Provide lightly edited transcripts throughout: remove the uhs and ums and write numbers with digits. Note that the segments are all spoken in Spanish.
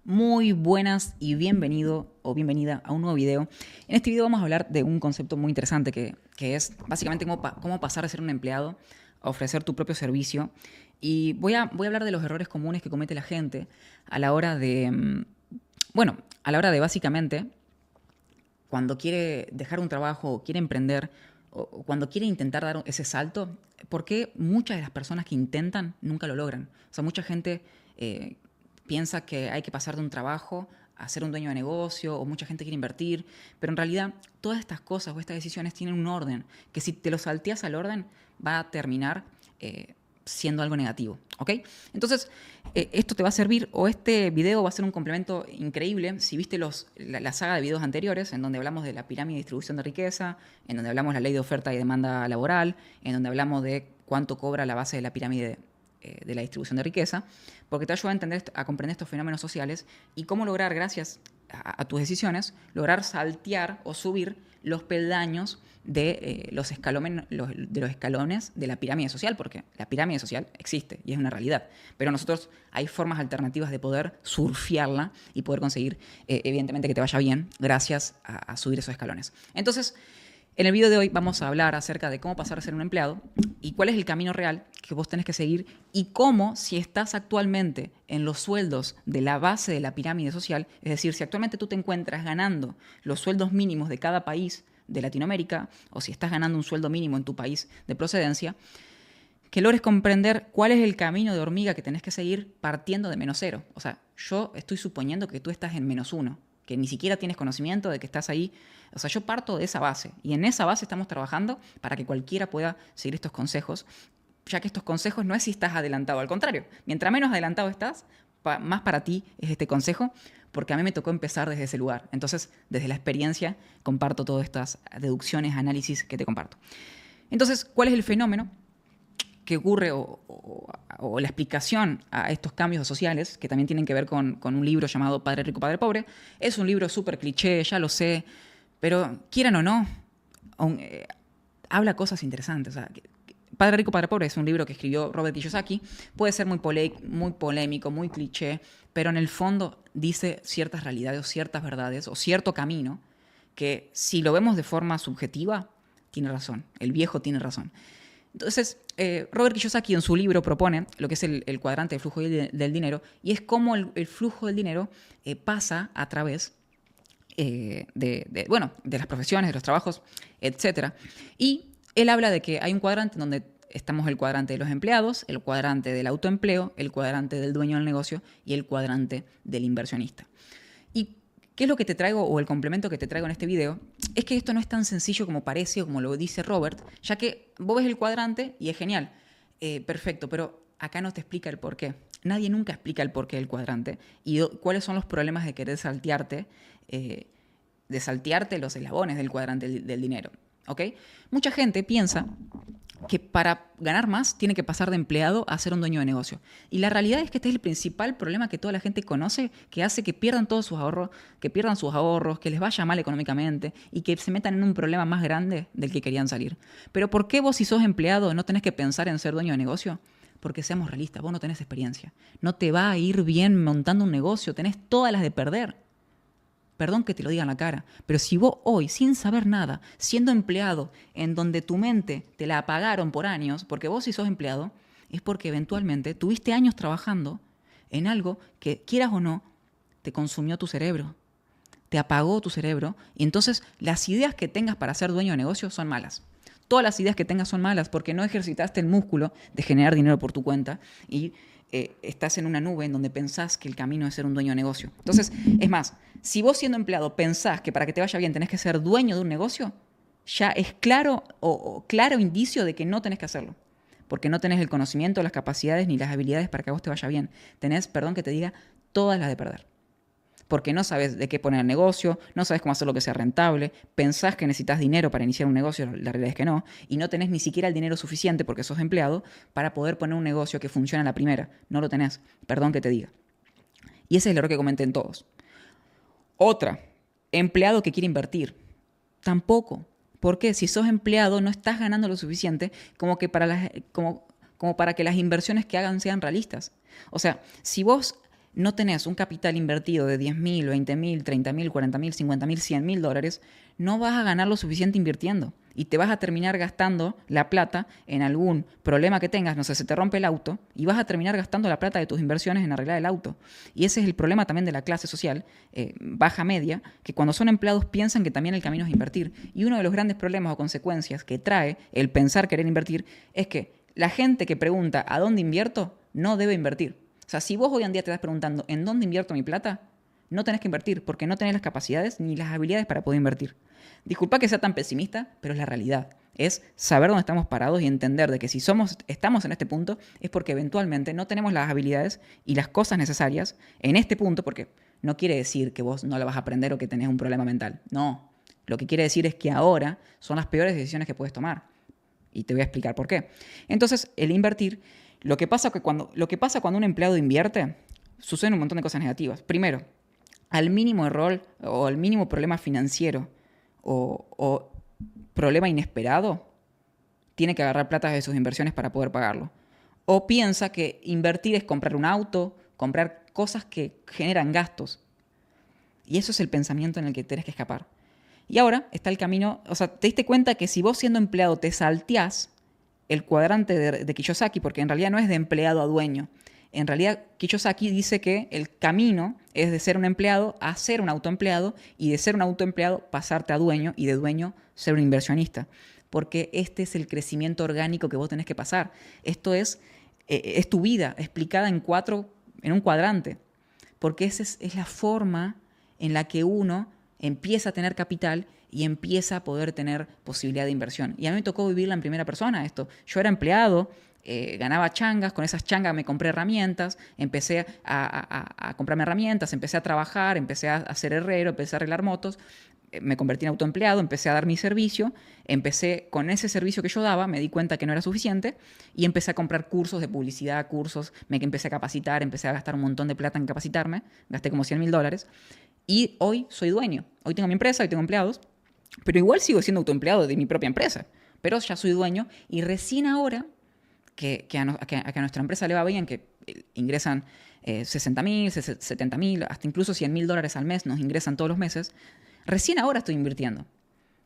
Muy buenas y bienvenido o bienvenida a un nuevo video. En este video vamos a hablar de un concepto muy interesante que es básicamente cómo pasar de ser un empleado a ofrecer tu propio servicio. Y voy a hablar de los errores comunes que comete la gente a la hora de, a la hora de básicamente cuando quiere dejar un trabajo o quiere emprender o cuando quiere intentar dar ese salto, ¿por qué muchas de las personas que intentan nunca lo logran? O sea, mucha gente piensa que hay que pasar de un trabajo a ser un dueño de negocio, o mucha gente quiere invertir, pero en realidad todas estas cosas o estas decisiones tienen un orden, que si te lo salteas al orden va a terminar siendo algo negativo, ¿ok? Entonces, esto te va a servir, o este video va a ser un complemento increíble si viste la saga de videos anteriores, en donde hablamos de la pirámide de distribución de riqueza, en donde hablamos de la ley de oferta y demanda laboral, en donde hablamos de cuánto cobra la base de la pirámide de la distribución de riqueza, porque te ayuda a entender, a comprender estos fenómenos sociales y cómo lograr, gracias a tus decisiones, lograr saltear o subir los peldaños de los escalones de la pirámide social, porque la pirámide social existe y es una realidad, pero nosotros hay formas alternativas de poder surfearla y poder conseguir, evidentemente, que te vaya bien gracias a subir esos escalones. Entonces, en el video de hoy vamos a hablar acerca de cómo pasar a ser un empleado y cuál es el camino real que vos tenés que seguir y cómo, si estás actualmente en los sueldos de la base de la pirámide social, es decir, si actualmente tú te encuentras ganando los sueldos mínimos de cada país de Latinoamérica, o si estás ganando un sueldo mínimo en tu país de procedencia, que logres comprender cuál es el camino de hormiga que tenés que seguir partiendo de -0. O sea, yo estoy suponiendo que tú estás en -1, que ni siquiera tienes conocimiento de que estás ahí. O sea, yo parto de esa base y en esa base estamos trabajando para que cualquiera pueda seguir estos consejos, ya que estos consejos no es si estás adelantado, al contrario, mientras menos adelantado estás, más para ti es este consejo, porque a mí me tocó empezar desde ese lugar. Entonces, desde la experiencia, comparto todas estas deducciones, análisis que te comparto. Entonces, ¿cuál es el fenómeno que ocurre o la explicación a estos cambios sociales, que también tienen que ver con un libro llamado Padre Rico, Padre Pobre? Es un libro súper cliché, ya lo sé, pero quieran o no, habla cosas interesantes. O sea, Padre Rico, Padre Pobre es un libro que escribió Robert Kiyosaki. Puede ser muy polémico, muy cliché, pero en el fondo dice ciertas realidades o ciertas verdades o cierto camino que, si lo vemos de forma subjetiva, tiene razón. El viejo tiene razón. Entonces, Robert Kiyosaki en su libro propone lo que es el cuadrante del flujo del dinero, y es cómo el flujo del dinero pasa a través de las profesiones, de los trabajos, etc. Y él habla de que hay un cuadrante en donde estamos el cuadrante de los empleados, el cuadrante del autoempleo, el cuadrante del dueño del negocio y el cuadrante del inversionista. ¿Y qué es lo que te traigo, o el complemento que te traigo en este video? Es que esto no es tan sencillo como parece o como lo dice Robert, ya que vos ves el cuadrante y es genial, perfecto, pero acá no te explica el por qué. Nadie nunca explica el porqué del cuadrante y cuáles son los problemas de querer saltearte, los eslabones del cuadrante del dinero. ¿Ok? Mucha gente piensa que para ganar más tiene que pasar de empleado a ser un dueño de negocio. Y la realidad es que este es el principal problema que toda la gente conoce, que hace que pierdan todos sus ahorros, que les vaya mal económicamente y que se metan en un problema más grande del que querían salir. Pero ¿por qué vos, si sos empleado, no tenés que pensar en ser dueño de negocio? Porque seamos realistas, vos no tenés experiencia. No te va a ir bien montando un negocio, tenés todas las de perder. Perdón que te lo diga en la cara, pero si vos hoy, sin saber nada, siendo empleado, en donde tu mente te la apagaron por años, porque vos, si sos empleado, es porque eventualmente tuviste años trabajando en algo que, quieras o no, te consumió tu cerebro, te apagó tu cerebro, y entonces las ideas que tengas para ser dueño de negocio son malas. Todas las ideas que tengas son malas porque no ejercitaste el músculo de generar dinero por tu cuenta y estás en una nube en donde pensás que el camino es ser un dueño de negocio. Entonces, es más, si vos, siendo empleado, pensás que para que te vaya bien tenés que ser dueño de un negocio, ya es claro claro indicio de que no tenés que hacerlo. Porque no tenés el conocimiento, las capacidades ni las habilidades para que a vos te vaya bien. Tenés, perdón que te diga, todas las de perder. Porque no sabes de qué poner el negocio, no sabes cómo hacerlo que sea rentable, pensás que necesitas dinero para iniciar un negocio, la realidad es que no, y no tenés ni siquiera el dinero suficiente, porque sos empleado, para poder poner un negocio que funcione a la primera. No lo tenés, perdón que te diga. Y ese es el error que cometen todos. Otra, empleado que quiere invertir. Tampoco. ¿Por qué? Si sos empleado no estás ganando lo suficiente como para que las inversiones que hagan sean realistas. O sea, si vos no tenés un capital invertido de 10.000, 20.000, 30.000, 40.000, 50.000, 100.000 dólares, no vas a ganar lo suficiente invirtiendo. Y te vas a terminar gastando la plata en algún problema que tengas, no sé, se te rompe el auto, y vas a terminar gastando la plata de tus inversiones en arreglar el auto. Y ese es el problema también de la clase social, baja media, que cuando son empleados piensan que también el camino es invertir. Y uno de los grandes problemas o consecuencias que trae el pensar querer invertir es que la gente que pregunta ¿a dónde invierto? No debe invertir. O sea, si vos hoy en día te estás preguntando ¿en dónde invierto mi plata? No tenés que invertir porque no tenés las capacidades ni las habilidades para poder invertir. Disculpa que sea tan pesimista, pero es la realidad. Es saber dónde estamos parados y entender de que si estamos en este punto es porque eventualmente no tenemos las habilidades y las cosas necesarias en este punto, porque no quiere decir que vos no la vas a aprender o que tenés un problema mental. No. Lo que quiere decir es que ahora son las peores decisiones que puedes tomar. Y te voy a explicar por qué. Entonces, el invertir, lo que pasa cuando un empleado invierte, suceden un montón de cosas negativas. Primero, al mínimo error o al mínimo problema financiero o problema inesperado, tiene que agarrar plata de sus inversiones para poder pagarlo. O piensa que invertir es comprar un auto, comprar cosas que generan gastos. Y eso es el pensamiento en el que tienes que escapar. Y ahora está el camino, o sea, te diste cuenta que si vos siendo empleado te salteás el cuadrante de Kiyosaki, porque en realidad no es de empleado a dueño. En realidad Kiyosaki dice que el camino es de ser un empleado a ser un autoempleado y de ser un autoempleado pasarte a dueño y de dueño ser un inversionista. Porque este es el crecimiento orgánico que vos tenés que pasar. Esto es tu vida explicada en un cuadrante. Porque esa es la forma en la que uno empieza a tener capital y empieza a poder tener posibilidad de inversión. Y a mí me tocó vivirla en primera persona esto. Yo era empleado, ganaba changas, con esas changas me compré herramientas, empecé a comprarme herramientas, empecé a trabajar, empecé a ser herrero, empecé a arreglar motos, me convertí en autoempleado, empecé a dar mi servicio, empecé con ese servicio que yo daba, me di cuenta que no era suficiente y empecé a comprar cursos de publicidad, me empecé a capacitar, empecé a gastar un montón de plata en capacitarme, gasté como $100.000 y hoy soy dueño. Hoy tengo mi empresa, hoy tengo empleados, pero igual sigo siendo autoempleado de mi propia empresa, pero ya soy dueño y recién ahora que a nuestra empresa le va bien, que ingresan 60.000, 70.000, hasta incluso $100.000 al mes nos ingresan todos los meses, recién ahora estoy invirtiendo.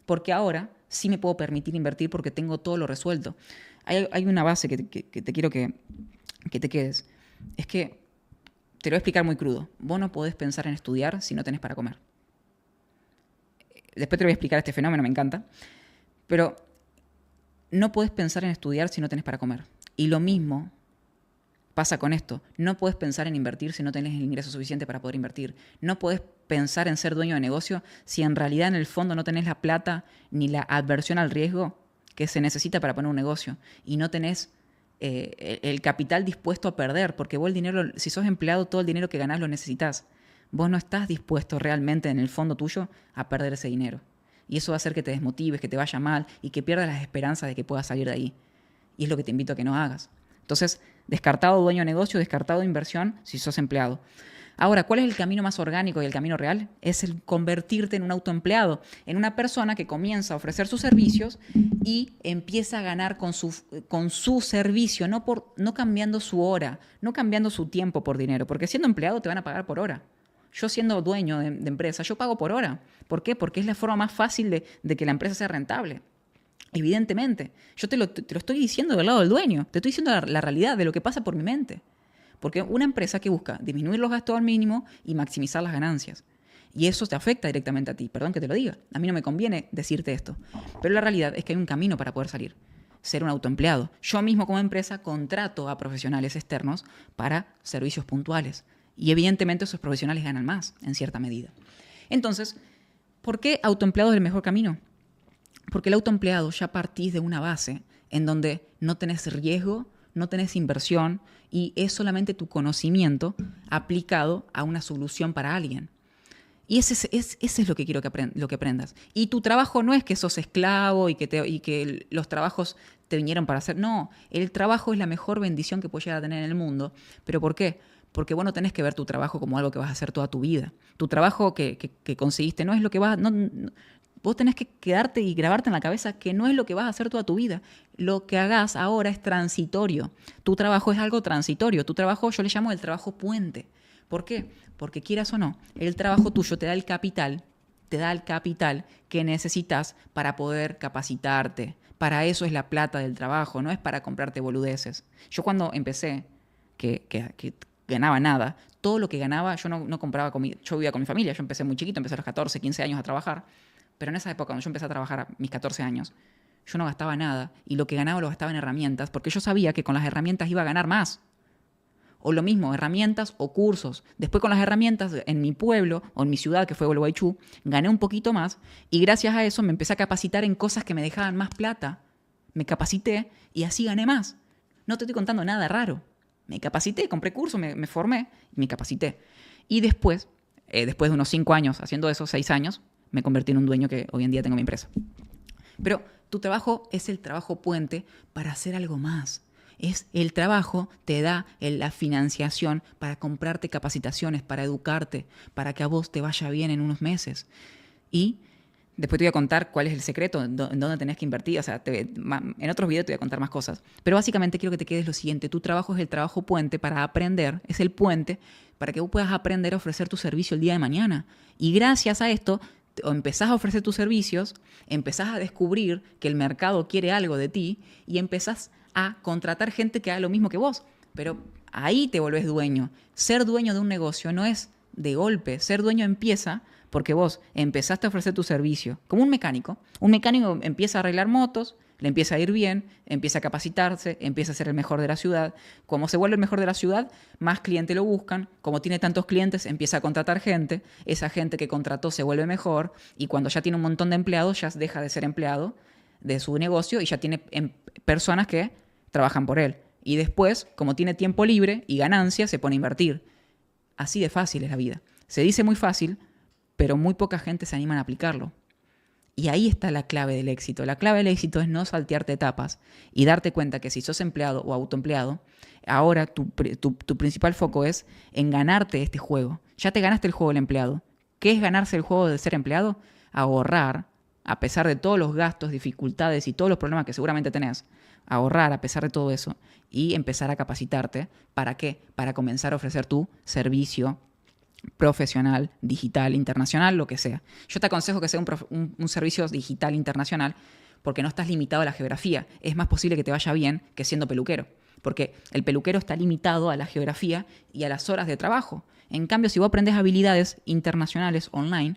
Porque ahora sí me puedo permitir invertir porque tengo todo lo resuelto. Hay una base que te quiero que te quedes. Es que, te lo voy a explicar muy crudo, vos no podés pensar en estudiar si no tenés para comer. Después te voy a explicar este fenómeno, me encanta. Pero no podés pensar en estudiar si no tenés para comer. Y lo mismo pasa con esto. No podés pensar en invertir si no tenés el ingreso suficiente para poder invertir. No podés pensar en ser dueño de negocio si en realidad en el fondo no tenés la plata ni la adversión al riesgo que se necesita para poner un negocio. Y no tenés el capital dispuesto a perder. Porque vos el dinero, si sos empleado, todo el dinero que ganás lo necesitas. Vos no estás dispuesto realmente en el fondo tuyo a perder ese dinero. Y eso va a hacer que te desmotives, que te vaya mal y que pierdas las esperanzas de que puedas salir de ahí. Y es lo que te invito a que no hagas. Entonces, descartado dueño de negocio, descartado inversión si sos empleado. Ahora, ¿cuál es el camino más orgánico y el camino real? Es el convertirte en un autoempleado, en una persona que comienza a ofrecer sus servicios y empieza a ganar con su servicio, no cambiando su hora, no cambiando su tiempo por dinero, porque siendo empleado te van a pagar por hora. Yo siendo dueño de empresa, yo pago por hora. ¿Por qué? Porque es la forma más fácil de que la empresa sea rentable. Evidentemente. Yo te lo estoy diciendo del lado del dueño. Te estoy diciendo la realidad de lo que pasa por mi mente. Porque una empresa que busca disminuir los gastos al mínimo y maximizar las ganancias. Y eso te afecta directamente a ti. Perdón que te lo diga. A mí no me conviene decirte esto. Pero la realidad es que hay un camino para poder salir. Ser un autoempleado. Yo mismo como empresa contrato a profesionales externos para servicios puntuales. Y evidentemente esos profesionales ganan más, en cierta medida. Entonces, ¿por qué autoempleado es el mejor camino? Porque el autoempleado ya partís de una base en donde no tenés riesgo, no tenés inversión y es solamente tu conocimiento aplicado a una solución para alguien. Y ese es lo que quiero que aprendas. Y tu trabajo no es que sos esclavo y que los trabajos te vinieron para hacer. No, el trabajo es la mejor bendición que puedes llegar a tener en el mundo. ¿Pero por qué? Porque vos no tenés que ver tu trabajo como algo que vas a hacer toda tu vida. Tu trabajo que conseguiste no es lo que vas a... Vos tenés que quedarte y grabarte en la cabeza que no es lo que vas a hacer toda tu vida. Lo que hagas ahora es transitorio. Tu trabajo es algo transitorio. Tu trabajo yo le llamo el trabajo puente. ¿Por qué? Porque quieras o no, el trabajo tuyo te da el capital que necesitas para poder capacitarte. Para eso es la plata del trabajo, no es para comprarte boludeces. Yo cuando empecé, que ganaba nada, todo lo que ganaba yo no compraba comida. Yo vivía con mi familia, yo empecé muy chiquito, empecé a los 14, 15 años a trabajar, pero en esa época, cuando yo empecé a trabajar a mis 14 años, yo no gastaba nada y lo que ganaba lo gastaba en herramientas porque yo sabía que con las herramientas iba a ganar más. O lo mismo, herramientas o cursos. Después con las herramientas en mi pueblo o en mi ciudad, que fue Gualeguaychú, gané un poquito más y gracias a eso me empecé a capacitar en cosas que me dejaban más plata. Me capacité y así gané más. No te estoy contando nada raro. Me capacité, compré cursos, me formé y me capacité. Y después de unos 5 años haciendo eso, 6 años, me convertí en un dueño que hoy en día tengo mi empresa. Pero tu trabajo es el trabajo puente para hacer algo más. Es el trabajo te da la financiación para comprarte capacitaciones, para educarte, para que a vos te vaya bien en unos meses. Y después te voy a contar cuál es el secreto, en dónde tenés que invertir. O sea, en otros videos te voy a contar más cosas. Pero básicamente quiero que te quedes lo siguiente. Tu trabajo es el trabajo puente para aprender. Es el puente para que vos puedas aprender a ofrecer tu servicio el día de mañana. Y gracias a esto, o empezás a ofrecer tus servicios, empezás a descubrir que el mercado quiere algo de ti y empezás a contratar gente que haga lo mismo que vos. Pero ahí te volvés dueño. Ser dueño de un negocio no es de golpe. Ser dueño empieza porque vos empezaste a ofrecer tu servicio. Como un mecánico. Un mecánico empieza a arreglar motos, le empieza a ir bien, empieza a capacitarse, empieza a ser el mejor de la ciudad. Como se vuelve el mejor de la ciudad, más clientes lo buscan. Como tiene tantos clientes, empieza a contratar gente. Esa gente que contrató se vuelve mejor y cuando ya tiene un montón de empleados, ya deja de ser empleado de su negocio y ya tiene personas que trabajan por él. Y después, como tiene tiempo libre y ganancia, se pone a invertir. Así de fácil es la vida. Se dice muy fácil, pero muy poca gente se anima a aplicarlo. Y ahí está la clave del éxito. La clave del éxito es no saltearte etapas y darte cuenta que si sos empleado o autoempleado, ahora tu principal foco es en ganarte este juego. Ya te ganaste el juego del empleado. ¿Qué es ganarse el juego de ser empleado? Ahorrar, a pesar de todos los gastos, dificultades y todos los problemas que seguramente tenés. Ahorrar a pesar de todo eso y empezar a capacitarte. ¿Para qué? Para comenzar a ofrecer tu servicio profesional, digital, internacional, lo que sea. Yo te aconsejo que sea un servicio digital internacional porque no estás limitado a la geografía. Es más posible que te vaya bien que siendo peluquero, porque el peluquero está limitado a la geografía y a las horas de trabajo. En cambio, si vos aprendes habilidades internacionales online,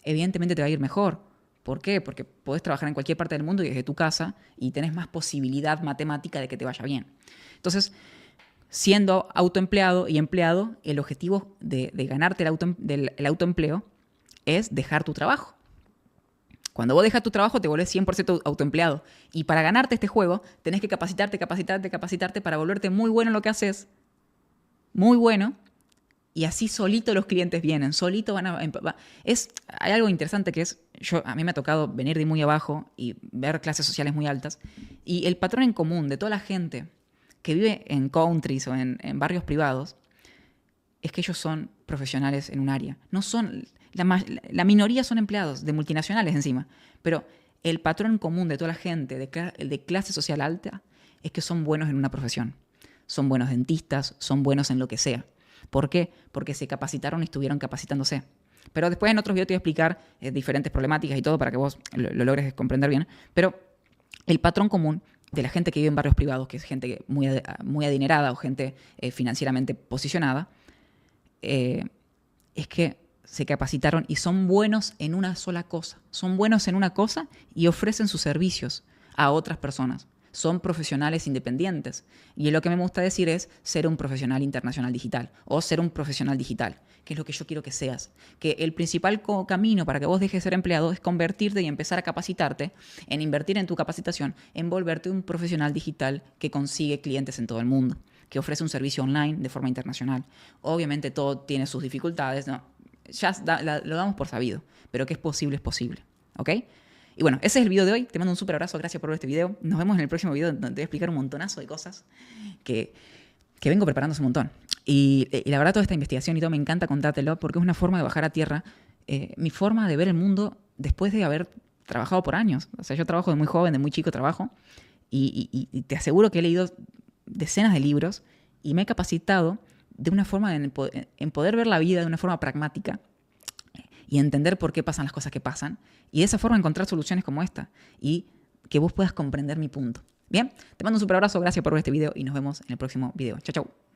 evidentemente te va a ir mejor. ¿Por qué? Porque podés trabajar en cualquier parte del mundo y desde tu casa y tenés más posibilidad matemática de que te vaya bien. Entonces, siendo autoempleado y empleado, el objetivo de ganarte el autoempleo es dejar tu trabajo. Cuando vos dejas tu trabajo te volvés 100% autoempleado. Y para ganarte este juego tenés que capacitarte para volverte muy bueno en lo que haces. Muy bueno. Y así solito los clientes vienen. Solito van a... Hay algo interesante que es... A mí me ha tocado venir de muy abajo y ver clases sociales muy altas. Y el patrón en común de toda la gente que vive en countries o en barrios privados, es que ellos son profesionales en un área. No son, la minoría son empleados de multinacionales encima, pero el patrón común de toda la gente de clase social alta es que son buenos en una profesión. Son buenos dentistas, son buenos en lo que sea. ¿Por qué? Porque se capacitaron y estuvieron capacitándose. Pero después en otros videos te voy a explicar diferentes problemáticas y todo para que vos lo logres comprender bien. Pero el patrón común de la gente que vive en barrios privados, que es gente muy adinerada o gente financieramente posicionada, es que se capacitaron y son buenos en una sola cosa. Son buenos en una cosa y ofrecen sus servicios a otras personas. Son profesionales independientes. Y lo que me gusta decir es ser un profesional internacional digital o ser un profesional digital, que es lo que yo quiero que seas. Que el principal camino para que vos dejes de ser empleado es convertirte y empezar a capacitarte, en invertir en tu capacitación, en volverte un profesional digital que consigue clientes en todo el mundo, que ofrece un servicio online de forma internacional. Obviamente todo tiene sus dificultades, ¿no? Ya lo damos por sabido, pero que es posible, ¿ok? Y bueno, ese es el video de hoy. Te mando un súper abrazo. Gracias por ver este video. Nos vemos en el próximo video donde te voy a explicar un montonazo de cosas que vengo preparando hace un montón. Y la verdad, toda esta investigación y todo me encanta contártelo porque es una forma de bajar a tierra mi forma de ver el mundo después de haber trabajado por años. O sea, yo trabajo de muy joven, de muy chico trabajo. Y te aseguro que he leído decenas de libros y me he capacitado de una forma en poder ver la vida de una forma pragmática y entender por qué pasan las cosas que pasan, y de esa forma encontrar soluciones como esta, y que vos puedas comprender mi punto. Bien, te mando un super abrazo, gracias por ver este video y nos vemos en el próximo video. Chau, chau.